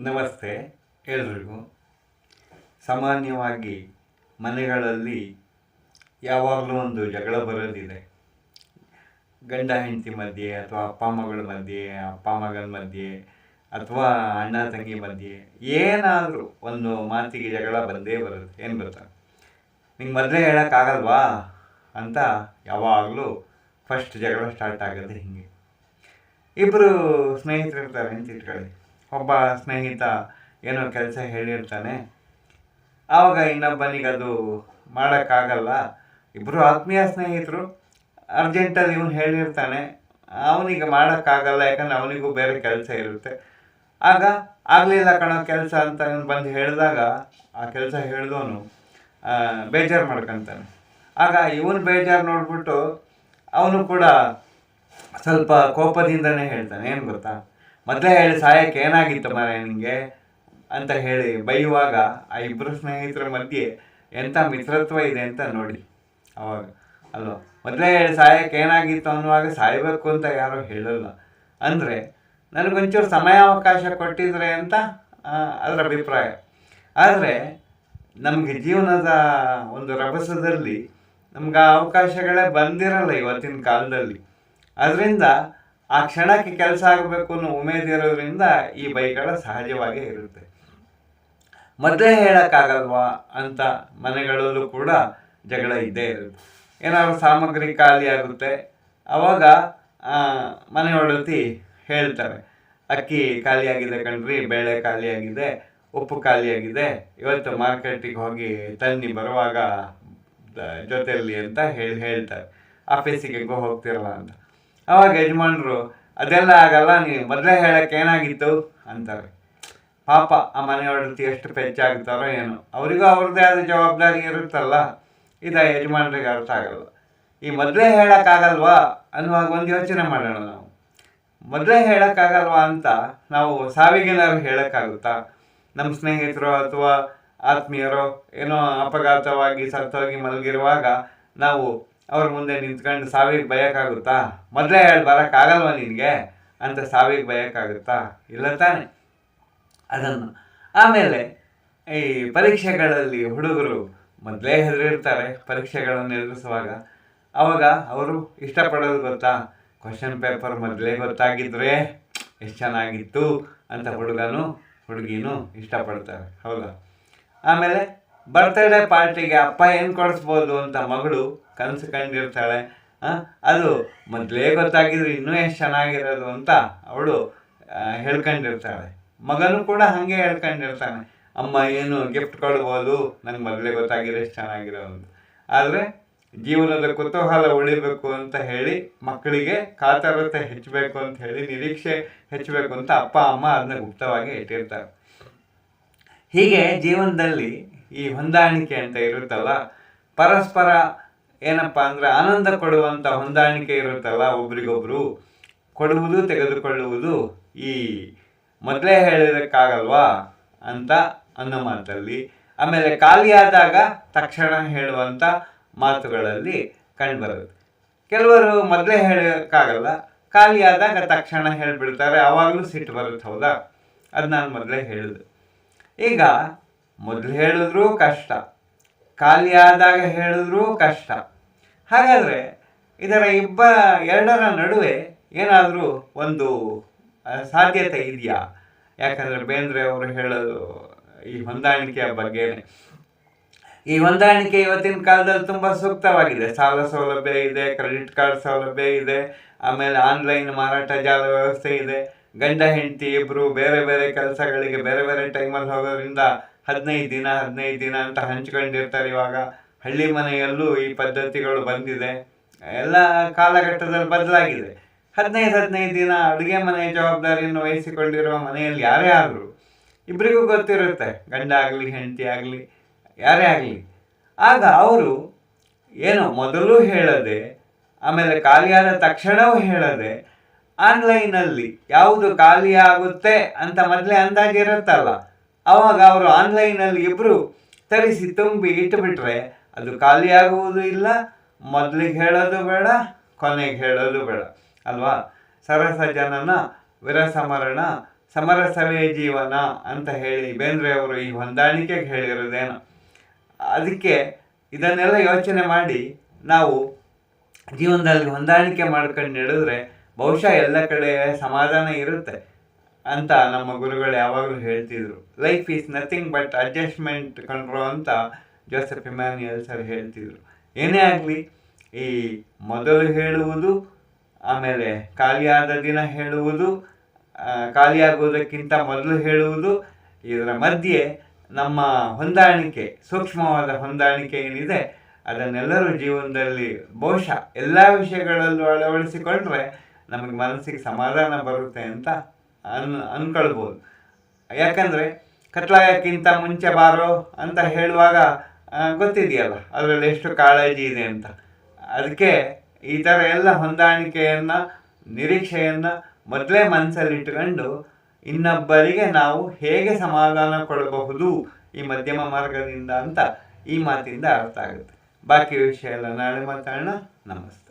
ನಮಸ್ತೆ ಎಲ್ರಿಗೂ. ಸಾಮಾನ್ಯವಾಗಿ ಮನೆಗಳಲ್ಲಿ ಯಾವಾಗಲೂ ಒಂದು ಜಗಳ ಬರೋದಿದೆ. ಗಂಡ ಹೆಂಡತಿ ಮಧ್ಯೆ, ಅಥವಾ ಅಪ್ಪ ಮಗಳ ಮಧ್ಯೆ, ಅಪ್ಪ ಮಗನ ಮಧ್ಯೆ, ಅಥವಾ ಅಣ್ಣ ತಂಗಿ ಮಧ್ಯೆ ಏನಾದರೂ ಒಂದು ಮಾತಿಗೆ ಜಗಳ ಬಂದೇ ಬರುತ್ತೆ. ಏನು ಗೊತ್ತಾ, ನಿಂಗೆ ಮೊದಲೇ ಹೇಳೋಕ್ಕಾಗಲ್ವಾ ಅಂತ ಯಾವಾಗಲೂ ಫಸ್ಟ್ ಜಗಳ ಸ್ಟಾರ್ಟ್ ಆಗೋದು ಹೀಗೆ. ಇಬ್ಬರು ಸ್ನೇಹಿತರು ಇರ್ತಾರೆ ಅಂತ ಇಟ್ಕೊಳ್ಳಿ. ಒಬ್ಬ ಸ್ನೇಹಿತ ಏನೋ ಕೆಲಸ ಹೇಳಿರ್ತಾನೆ, ಆವಾಗ ಇನ್ನೊಬ್ಬನಿಗೆ ಅದು ಮಾಡೋಕ್ಕಾಗಲ್ಲ. ಇಬ್ಬರು ಆತ್ಮೀಯ ಸ್ನೇಹಿತರು, ಅರ್ಜೆಂಟಲ್ಲಿ ಇವನು ಹೇಳಿರ್ತಾನೆ, ಅವನಿಗೆ ಮಾಡೋಕ್ಕಾಗಲ್ಲ, ಯಾಕಂದರೆ ಅವನಿಗೂ ಬೇರೆ ಕೆಲಸ ಇರುತ್ತೆ. ಆಗ ಆಗಲಿಲ್ಲ ಕಣೋ ಕೆಲಸ ಅಂತ ಇವನು ಬಂದು ಹೇಳಿದಾಗ ಆ ಕೆಲಸ ಹೇಳಿದವನು ಬೇಜಾರು ಮಾಡ್ಕೊತಾನೆ. ಆಗ ಇವನು ಬೇಜಾರು ನೋಡ್ಬಿಟ್ಟು ಅವನು ಕೂಡ ಸ್ವಲ್ಪ ಕೋಪದಿಂದನೇ ಹೇಳ್ತಾನೆ, ಏನು ಗೊತ್ತಾ, ಮೊದಲೇ ಹೇಳಿ ಸಾಯಕ್ಕೆ ಏನಾಗಿತ್ತು ಮರ ನಿನಗೆ ಅಂತ ಹೇಳಿ ಬೈಯುವಾಗ ಆ ಇಬ್ಬರು ಸ್ನೇಹಿತರ ಮಧ್ಯೆ ಎಂಥ ಮಿತ್ರತ್ವ ಇದೆ ಅಂತ ನೋಡಿ. ಅವಾಗ ಅಲ್ವ, ಮೊದಲೇ ಹೇಳಿ ಸಾಯಕ್ಕೆ ಏನಾಗಿತ್ತು ಅನ್ನುವಾಗ ಸಾಯಬೇಕು ಅಂತ ಯಾರೂ ಹೇಳಲ್ಲ. ಅಂದರೆ ನನಗೊಂಚೂರು ಸಮಯಾವಕಾಶ ಕೊಟ್ಟಿದ್ರೆ ಅಂತ ಅದರ ಅಭಿಪ್ರಾಯ. ಆದರೆ ನಮಗೆ ಜೀವನದ ಒಂದು ರಭಸದಲ್ಲಿ ನಮ್ಗೆ ಆ ಅವಕಾಶಗಳೇ ಬಂದಿರಲ್ಲ ಇವತ್ತಿನ ಕಾಲದಲ್ಲಿ. ಅದರಿಂದ ಆ ಕ್ಷಣಕ್ಕೆ ಕೆಲಸ ಆಗಬೇಕು ಅನ್ನೋ ಉಮೇದಿರೋದ್ರಿಂದ ಈ ಬೈಗಳ ಸಹಜವಾಗೇ ಇರುತ್ತೆ. ಮೊದಲೇ ಹೇಳೋಕ್ಕಾಗಲ್ವಾ ಅಂತ ಮನೆಗಳಲ್ಲೂ ಕೂಡ ಜಗಳ ಇದ್ದೇ ಇರುತ್ತೆ. ಏನಾದ್ರು ಸಾಮಗ್ರಿ ಖಾಲಿ ಆಗುತ್ತೆ, ಆವಾಗ ಮನೆ ಒಡತಿ ಹೇಳ್ತಾರೆ, ಅಕ್ಕಿ ಖಾಲಿಯಾಗಿದೆ ಕಣ್ರಿ, ಬೇಳೆ ಖಾಲಿಯಾಗಿದೆ, ಉಪ್ಪು ಖಾಲಿಯಾಗಿದೆ, ಇವತ್ತು ಮಾರ್ಕೆಟಿಗೆ ಹೋಗಿ ತನ್ನಿ ಬರುವಾಗ ಜೊತೆಯಲ್ಲಿ ಅಂತ ಹೇಳ್ತಾರೆ. ಆಫೀಸಿಗೆ ಹೋಗ್ತಿರಲ್ಲ ಅಂತ. ಆವಾಗ ಯಜಮಾನರು, ಅದೆಲ್ಲ ಆಗಲ್ಲ, ನೀವು ಮೊದಲೇ ಹೇಳೋಕ್ಕೆ ಏನಾಗಿತ್ತು ಅಂತಾರೆ. ಪಾಪ ಆ ಮನೆ ಒಡತಿ ಎಷ್ಟು ಪೆಚ್ಚಾಗ್ತಾರೋ ಏನೋ, ಅವರಿಗೂ ಅವ್ರದ್ದೇ ಆದ ಜವಾಬ್ದಾರಿ ಇರುತ್ತಲ್ಲ. ಇದು ಯಜಮಾನರಿಗೆ ಅರ್ಥ ಆಗಲ್ಲ. ಈ ಮೊದಲೇ ಹೇಳೋಕ್ಕಾಗಲ್ವಾ ಅನ್ನುವಾಗ ಒಂದು ಯೋಚನೆ ಮಾಡೋಣ. ನಾವು ಮೊದಲೇ ಹೇಳೋಕ್ಕಾಗಲ್ವಾ ಅಂತ ನಾವು ಸಾವಿಗೇನಾದ್ರು ಹೇಳೋಕ್ಕಾಗುತ್ತಾ? ನಮ್ಮ ಸ್ನೇಹಿತರು ಅಥವಾ ಆತ್ಮೀಯರೋ ಏನೋ ಅಪಘಾತವಾಗಿ ಸತ್ತೋಗಿ ಮಲಗಿರುವಾಗ ನಾವು ಅವ್ರ ಮುಂದೆ ನಿಂತ್ಕೊಂಡು ಸಾವಿಗೆ ಬಯೋಕ್ಕಾಗುತ್ತಾ? ಮೊದಲೇ ಹೇಳಿ ಬರೋಕ್ಕಾಗಲ್ವ ನಿನಗೆ ಅಂತ ಸಾವಿಗೆ ಬಯೋಕ್ಕಾಗುತ್ತಾ? ಇಲ್ಲ ತಾನೆ. ಅದನ್ನು ಆಮೇಲೆ ಈ ಪರೀಕ್ಷೆಗಳಲ್ಲಿ ಹುಡುಗರು ಮೊದಲೇ ಹೆದರಿರ್ತಾರೆ ಪರೀಕ್ಷೆಗಳನ್ನು ಎದುರಿಸುವಾಗ. ಆವಾಗ ಅವರು ಇಷ್ಟಪಡೋದು ಗೊತ್ತಾ, ಕ್ವಶನ್ ಪೇಪರ್ ಮೊದಲೇ ಗೊತ್ತಾಗಿದ್ರೆ ಎಷ್ಟು ಚೆನ್ನಾಗಿತ್ತು ಅಂತ ಹುಡುಗನೂ ಹುಡುಗಿನೂ ಇಷ್ಟಪಡ್ತಾರೆ, ಹೌದಾ? ಆಮೇಲೆ ಬರ್ತ್ಡೇ ಪಾರ್ಟಿಗೆ ಅಪ್ಪ ಏನು ಕೊಡಿಸ್ಬೋದು ಅಂತ ಮಗಳು ಕನಸು ಕಂಡಿರ್ತಾಳೆ. ಅದು ಮೊದಲೇ ಗೊತ್ತಾಗಿದ್ರೆ ಇನ್ನೂ ಎಷ್ಟು ಚೆನ್ನಾಗಿರೋದು ಅಂತ ಅವಳು ಹೇಳ್ಕೊಂಡಿರ್ತಾಳೆ. ಮಗನೂ ಕೂಡ ಹಾಗೆ ಹೇಳ್ಕೊಂಡಿರ್ತಾನೆ, ಅಮ್ಮ ಏನು ಗಿಫ್ಟ್ ಕೊಡ್ಬೋದು, ನಂಗೆ ಮೊದಲೇ ಗೊತ್ತಾಗಿದ್ರೆ ಎಷ್ಟು ಚೆನ್ನಾಗಿರೋದು ಅಂತ. ಆದರೆ ಜೀವನದ ಕುತೂಹಲ ಉಳಿಬೇಕು ಅಂತ ಹೇಳಿ, ಮಕ್ಕಳಿಗೆ ಕಾತರತೆ ಹೆಚ್ಚಬೇಕು ಅಂತ ಹೇಳಿ, ನಿರೀಕ್ಷೆ ಹೆಚ್ಚಬೇಕು ಅಂತ ಅಪ್ಪ ಅಮ್ಮ ಅದನ್ನ ಗುಪ್ತವಾಗಿ ಇಟ್ಟಿರ್ತಾರೆ. ಹೀಗೆ ಜೀವನದಲ್ಲಿ ಈ ಹೊಂದಾಣಿಕೆ ಅಂತ ಇರುತ್ತಲ್ಲ, ಪರಸ್ಪರ ಏನಪ್ಪ ಅಂದರೆ ಆನಂದ ಕೊಡುವಂಥ ಹೊಂದಾಣಿಕೆ ಇರುತ್ತಲ್ಲ, ಒಬ್ರಿಗೊಬ್ರು ಕೊಡುವುದು ತೆಗೆದುಕೊಳ್ಳುವುದು, ಈ ಮೊದಲೇ ಹೇಳಿರೋಕ್ಕಾಗಲ್ವಾ ಅಂತ ಅನ್ನೋ ಮಾತಲ್ಲಿ, ಆಮೇಲೆ ಖಾಲಿಯಾದಾಗ ತಕ್ಷಣ ಹೇಳುವಂಥ ಮಾತುಗಳಲ್ಲಿ ಕಂಡುಬರುತ್ತೆ. ಕೆಲವರು ಮೊದಲೇ ಹೇಳೋಕ್ಕಾಗಲ್ಲ, ಖಾಲಿಯಾದಾಗ ತಕ್ಷಣ ಹೇಳಿಬಿಡ್ತಾರೆ, ಆವಾಗಲೂ ಸಿಟ್ಟು ಬರುತ್ತೆ, ಹೌದಾ? ಅದು ನಾನು ಮೊದಲೇ ಹೇಳಿದೆ. ಈಗ ಮೊದಲು ಹೇಳಿದ್ರೂ ಕಷ್ಟ, ಖಾಲಿ ಆದಾಗ ಹೇಳಿದ್ರೂ ಕಷ್ಟ. ಹಾಗಾದರೆ ಇದರ ಎರಡರ ನಡುವೆ ಏನಾದರೂ ಒಂದು ಸಾಧ್ಯತೆ ಇದೆಯಾ? ಯಾಕಂದರೆ ಬೇಂದ್ರೆ ಅವರು ಹೇಳೋದು ಈ ಹೊಂದಾಣಿಕೆಯ ಬಗ್ಗೆನೇ. ಈ ಹೊಂದಾಣಿಕೆ ಇವತ್ತಿನ ಕಾಲದಲ್ಲಿ ತುಂಬ ಸೂಕ್ತವಾಗಿದೆ. ಸಾಲ ಸೌಲಭ್ಯ ಇದೆ, ಕ್ರೆಡಿಟ್ ಕಾರ್ಡ್ ಸೌಲಭ್ಯ ಇದೆ, ಆಮೇಲೆ ಆನ್ಲೈನ್ ಮಾರಾಟ ಜಾಲ ವ್ಯವಸ್ಥೆ ಇದೆ. ಗಂಡ ಹೆಂಡತಿ ಇಬ್ಬರು ಬೇರೆ ಬೇರೆ ಕೆಲಸಗಳಿಗೆ ಬೇರೆ ಬೇರೆ ಟೈಮಲ್ಲಿ ಹೋಗೋದ್ರಿಂದ 15 ದಿನ ಅಂತ ಹಂಚ್ಕೊಂಡಿರ್ತಾರೆ. ಇವಾಗ ಹಳ್ಳಿ ಮನೆಯಲ್ಲೂ ಈ ಪದ್ಧತಿಗಳು ಬಂದಿದೆ. ಎಲ್ಲ ಕಾಲಘಟ್ಟದಲ್ಲಿ ಬದಲಾಗಿದೆ. 15 ದಿನ ಅಡುಗೆ ಮನೆಯ ಜವಾಬ್ದಾರಿಯನ್ನು ವಹಿಸಿಕೊಂಡಿರುವ ಮನೆಯಲ್ಲಿ ಯಾರೇ ಆದರೂ ಇಬ್ಬರಿಗೂ ಗೊತ್ತಿರುತ್ತೆ, ಗಂಡ ಆಗಲಿ ಹೆಂಡತಿ ಆಗಲಿ ಯಾರೇ ಆಗಲಿ. ಆಗ ಅವರು ಏನು ಮೊದಲು ಹೇಳದೆ, ಆಮೇಲೆ ಖಾಲಿಯಾದ ತಕ್ಷಣವೂ ಹೇಳದೆ, ಆನ್ಲೈನಲ್ಲಿ ಯಾವುದು ಖಾಲಿ ಆಗುತ್ತೆ ಅಂತ ಮೊದಲೇ ಅಂದಾಜಿರುತ್ತಲ್ಲ, ಆವಾಗ ಅವರು ಆನ್ಲೈನಲ್ಲಿ ಇಬ್ಬರು ತರಿಸಿ ತುಂಬಿ ಇಟ್ಟುಬಿಟ್ರೆ ಅದು ಖಾಲಿಯಾಗುವುದು ಇಲ್ಲ, ಮೊದಲಿಗೆ ಹೇಳೋದು ಬೇಡ, ಕೊನೆಗೆ ಹೇಳೋದು ಬೇಡ ಅಲ್ವಾ? ಸರಸ ಜನನ ವಿರಸ ಮರಣ ಸಮರಸವೇ ಜೀವನ ಅಂತ ಹೇಳಿ ಬೇಂದ್ರೆ ಅವರು ಈ ಹೊಂದಾಣಿಕೆಗೆ ಹೇಳಿರೋದೇನೋ. ಅದಕ್ಕೆ ಇದನ್ನೆಲ್ಲ ಯೋಚನೆ ಮಾಡಿ ನಾವು ಜೀವನದಲ್ಲಿ ಹೊಂದಾಣಿಕೆ ಮಾಡ್ಕೊಂಡು ನಡೆದ್ರೆ ಬಹುಶಃ ಎಲ್ಲ ಕಡೆ ಸಮಾಧಾನ ಇರುತ್ತೆ ಅಂತ ನಮ್ಮ ಗುರುಗಳು ಯಾವಾಗಲೂ ಹೇಳ್ತಿದ್ರು. Life is nothing but adjustment control ಅಂತ ಜೋಸೆಫ್ ಇಮ್ಯಾನ್ಯುಯಲ್ ಸರ್ ಹೇಳ್ತಿದ್ರು. ಏನೇ ಆಗಲಿ, ಈ ಮೊದಲು ಹೇಳುವುದು, ಆಮೇಲೆ ಖಾಲಿಯಾದ ದಿನ ಹೇಳುವುದು, ಖಾಲಿಯಾಗುವುದಕ್ಕಿಂತ ಮೊದಲು ಹೇಳುವುದು, ಇದರ ಮಧ್ಯೆ ನಮ್ಮ ಹೊಂದಾಣಿಕೆ, ಸೂಕ್ಷ್ಮವಾದ ಹೊಂದಾಣಿಕೆ ಏನಿದೆ ಅದನ್ನೆಲ್ಲರೂ ಜೀವನದಲ್ಲಿ ಬಹುಶಃ ಎಲ್ಲ ವಿಷಯಗಳಲ್ಲೂ ಅಳವಡಿಸಿಕೊಂಡ್ರೆ ನಮಗೆ ಮನಸ್ಸಿಗೆ ಸಮಾಧಾನ ಬರುತ್ತೆ ಅಂತ ಅಂದ್ಕೊಳ್ಬೋದು. ಯಾಕಂದರೆ ಕತ್ಲಾಯಕ್ಕಿಂತ ಮುಂಚೆ ಬಾರೋ ಅಂತ ಹೇಳುವಾಗ ಗೊತ್ತಿದೆಯಲ್ಲ ಅದರಲ್ಲಿ ಎಷ್ಟು ಕಾಳಜಿ ಇದೆ ಅಂತ. ಅದಕ್ಕೆ ಈ ಥರ ಎಲ್ಲ ಹೊಂದಾಣಿಕೆಯನ್ನು, ನಿರೀಕ್ಷೆಯನ್ನು ಮೊದಲೇ ಮನಸ್ಸಲ್ಲಿಟ್ಟುಕೊಂಡು ಇನ್ನೊಬ್ಬರಿಗೆ ನಾವು ಹೇಗೆ ಸಮಾಧಾನ ಕೊಡಬಹುದು ಈ ಮಧ್ಯಮ ಮಾರ್ಗದಿಂದ ಅಂತ ಈ ಮಾತಿಂದ ಅರ್ಥ ಆಗುತ್ತೆ. ಬಾಕಿ ವಿಷಯ ಎಲ್ಲ ನಾಳೆ ಮಾತಾಡೋಣ. ನಮಸ್ತೆ.